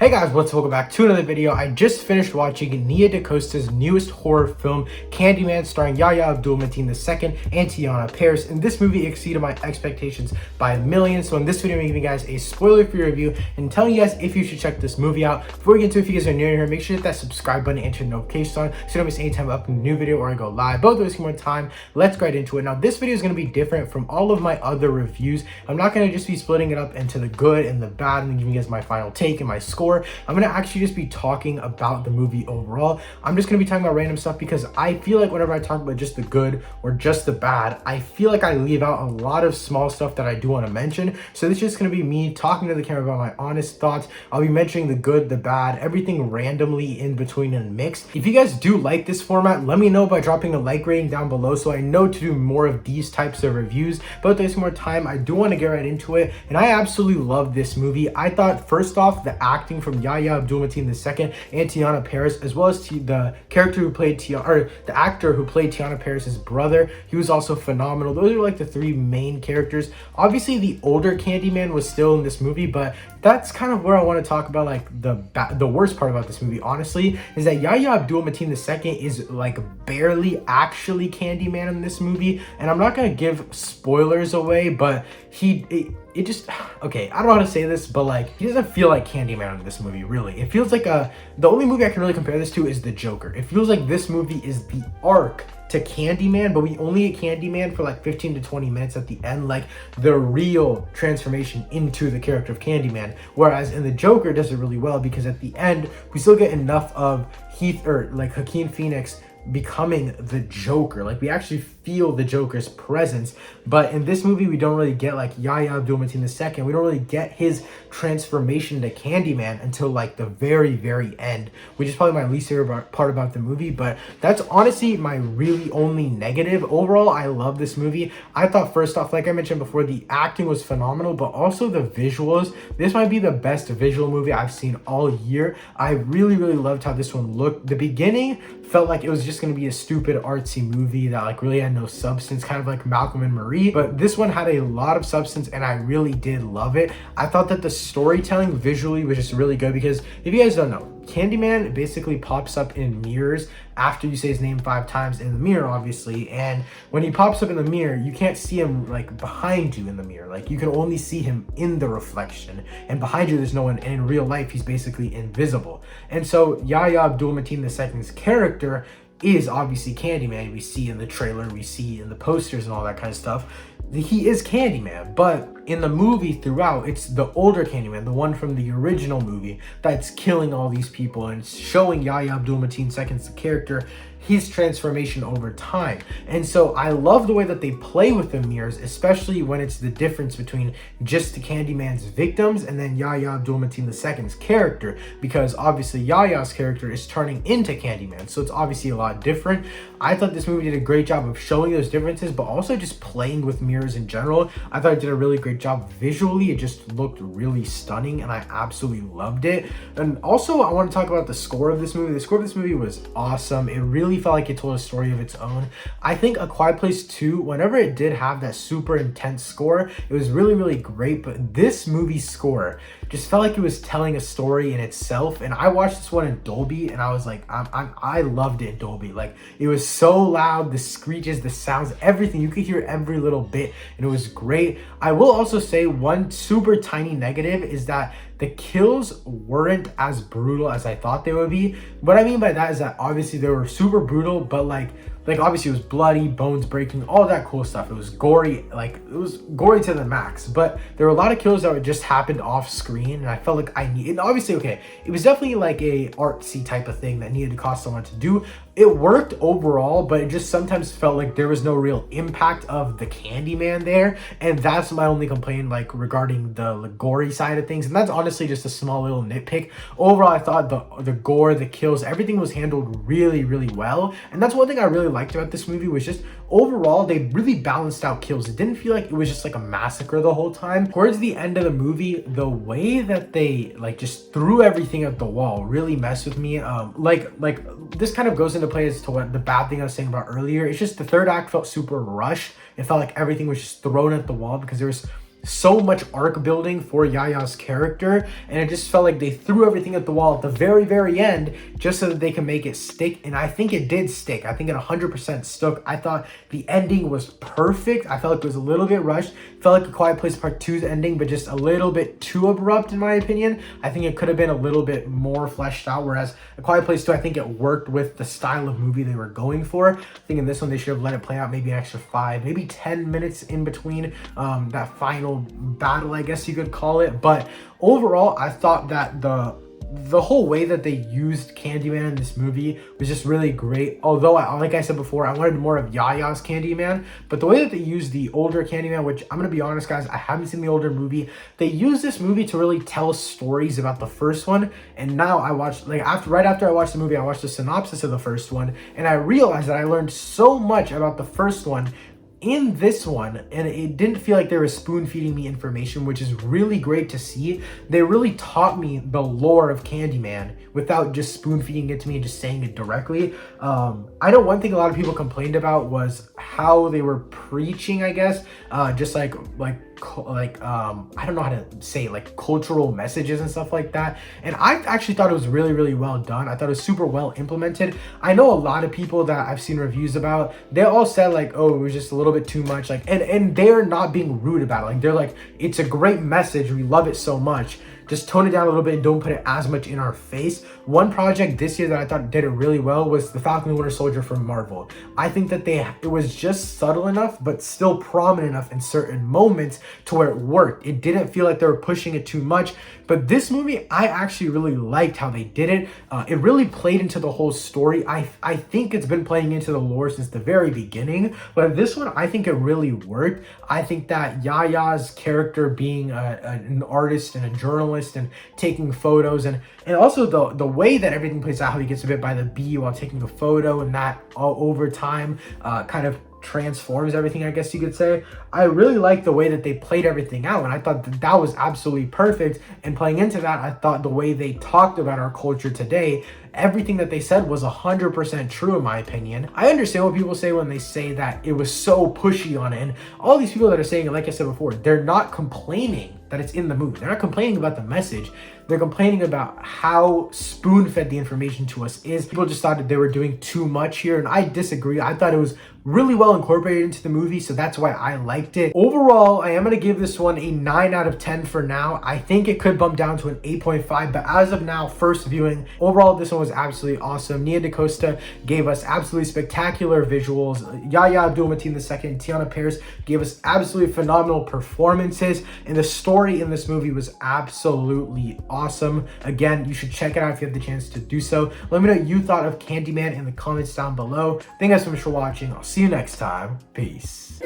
Hey guys, what's up? Welcome back to another video. I just finished watching Nia DaCosta's newest horror film, Candyman, starring Yahya Abdul-Mateen II and Tiana Paris. And this movie exceeded my expectations by a million. So in this video, I'm giving you guys a spoiler-free review and telling you guys if you should check this movie out. Before we get into it, if you guys are new here, make sure to hit that subscribe button and turn notifications on so you don't miss any time I upload a new video or I go live. Both wasting more time. Let's get right into it. Now, this video is going to be different from all of my other reviews. I'm not going to just be splitting it up into the good and the bad and giving you guys my final take and my score. I'm gonna actually just be talking about the movie overall. I'm just gonna be talking about random stuff because I feel like whenever I talk about just the good or just the bad, I feel like I leave out a lot of small stuff that I do want to mention. So this is just gonna be me talking to the camera about my honest thoughts. I'll be mentioning the good, the bad, everything randomly in between and mixed. If you guys do like this format, let me know by dropping a like rating down below so I know to do more of these types of reviews. But there's more time, I do want to get right into it, and I absolutely love this movie. I thought first off, the acting from Yahya Abdul-Mateen II and Tiana Paris, as well as the character who played the actor who played Tiana Paris's brother, he was also phenomenal. Those are like the three main characters. Obviously, the older Candyman was still in this movie, but that's kind of where I want to talk about like the worst part about this movie, honestly, is that Yahya Abdul-Mateen II is like barely actually Candyman in this movie. And I'm not gonna give spoilers away, but it just, okay, I don't know how to say this, but like, he doesn't feel like Candyman in this movie, really. It feels like the only movie I can really compare this to is The Joker. It feels like this movie is the arc to Candyman, but we only get Candyman for like 15 to 20 minutes at the end, like the real transformation into the character of Candyman. Whereas in The Joker, it does it really well because at the end, we still get enough of Joaquin Phoenix becoming the Joker. Like, we actually feel the Joker's presence. But in this movie, we don't really get like Yahya Abdul-Mateen II. We don't really get his transformation to Candyman until like the very, very end, which is probably my least favorite part about the movie. But that's honestly my really only negative. Overall, I love this movie. I thought first off, like I mentioned before, the acting was phenomenal, but also the visuals. This might be the best visual movie I've seen all year. I really, really loved how this one looked. The beginning felt like it was just going to be a stupid artsy movie that like really had no substance, kind of like Malcolm and Marie, but this one had a lot of substance and I really did love it. I thought that the storytelling visually was just really good because if you guys don't know, Candyman basically pops up in mirrors after you say his name 5 times in the mirror, obviously. And when he pops up in the mirror, you can't see him like behind you in the mirror. Like, you can only see him in the reflection, and behind you there's no one. And in real life, he's basically invisible. And so Yahya Abdul-Mateen II's character is obviously Candyman. We see in the trailer, we see in the posters and all that kind of stuff. He is Candyman, but in the movie throughout, it's the older Candyman, the one from the original movie, that's killing all these people and showing Yahya Abdul-Mateen II's character, his transformation over time. And so I love the way that they play with the mirrors, especially when it's the difference between just the Candyman's victims and then Yahya Abdul-Mateen II's character, because obviously Yahya's character is turning into Candyman, so it's obviously a lot different. I thought this movie did a great job of showing those differences, but also just playing with mirrors in general. I thought it did a really great job visually. It just looked really stunning and I absolutely loved it. And also, I want to talk about the score of this movie. The score of this movie was awesome. It really felt like it told a story of its own. I think A Quiet Place 2, whenever it did have that super intense score, it was really, really great. But this movie's score just felt like it was telling a story in itself. And I watched this one in Dolby and I was like, I loved it in Dolby. Like, it was so loud, the screeches, the sounds, everything. You could hear every little bit and it was great. I will also say one super tiny negative is that the kills weren't as brutal as I thought they would be. What I mean by that is that obviously they were super brutal, but like obviously it was bloody, bones breaking, all that cool stuff. It was gory, like it was gory to the max, but there were a lot of kills that just happened off screen and I felt like I needed, obviously, okay, it was definitely like a artsy type of thing that needed to cost someone to do. It worked overall, but it just sometimes felt like there was no real impact of the Candyman there. And that's my only complaint, like regarding the gory side of things. And that's honestly just a small little nitpick. Overall, I thought the gore, the kills, everything was handled really, really well. And that's one thing I really liked about this movie, was just overall, they really balanced out kills. It didn't feel like it was just like a massacre the whole time. Towards the end of the movie, the way that they like just threw everything at the wall really messed with me. Like this kind of goes into play as to what the bad thing I was saying about earlier. It's just the third act felt super rushed. It felt like everything was just thrown at the wall because there was so much arc building for Yaya's character, and it just felt like they threw everything at the wall at the very end just so that they can make it stick. And I think it did stick. I think it 100% stuck. I thought the ending was perfect. I felt like it was a little bit rushed. Felt like A Quiet Place Part 2's ending, but just a little bit too abrupt in my opinion. I think it could have been a little bit more fleshed out, whereas A Quiet Place 2, I think it worked with the style of movie they were going for. I think in this one they should have let it play out maybe an extra 5, maybe 10 minutes in between that final battle, I guess you could call it. But overall, I thought that the whole way that they used Candyman in this movie was just really great. Although, like I said before, I wanted more of Yaya's Candyman, but the way that they used the older Candyman, which I'm gonna be honest, guys, I haven't seen the older movie. They used this movie to really tell stories about the first one, and now I watched, like, right after I watched the movie, I watched the synopsis of the first one, and I realized that I learned so much about the first one in this one, and it didn't feel like they were spoon feeding me information, which is really great to see. They really taught me the lore of Candyman without just spoon feeding it to me and just saying it directly. I know one thing a lot of people complained about was how they were preaching, I guess, just like I don't know how to say, like, cultural messages and stuff like that. And I actually thought it was really well done. I thought it was super well implemented. I know a lot of people that I've seen reviews about, they all said like, oh, it was just a little bit too much, like, and they're not being rude about it. Like, they're like, it's a great message, we love it so much, just tone it down a little bit and don't put it as much in our face. One project this year that I thought did it really well was the Falcon and Winter Soldier from Marvel. I think that it was just subtle enough, but still prominent enough in certain moments to where it worked. It didn't feel like they were pushing it too much. But this movie, I actually really liked how they did it. It really played into the whole story. I think it's been playing into the lore since the very beginning, but this one, I think it really worked. I think that Yaya's character being an artist and a journalist and taking photos, and also the way that everything plays out, how he gets bit by the bee while taking a photo, and that all over time kind of transforms everything, I guess you could say. I really like the way that they played everything out, and I thought that was absolutely perfect. And playing into that, I thought the way they talked about our culture today, everything that they said was 100% true in my opinion. I understand what people say when they say that it was so pushy on it, and all these people that are saying it, like I said before, they're not complaining that it's in the movie. They're not complaining about the message. They're complaining about how spoon-fed the information to us is. People just thought that they were doing too much here, and I disagree. I thought it was really well incorporated into the movie, so that's why I liked it. Overall, I am going to give this one a 9 out of 10 for now. I think it could bump down to an 8.5, but as of now, first viewing, overall, this one was absolutely awesome. Nia DaCosta gave us absolutely spectacular visuals. Yahya Abdul-Mateen II and Tiana Paris gave us absolutely phenomenal performances, and the story in this movie was absolutely awesome. Again, you should check it out if you have the chance to do so. Let me know what you thought of Candyman in the comments down below. Thank you guys so much for watching. I'll see you next time. Peace.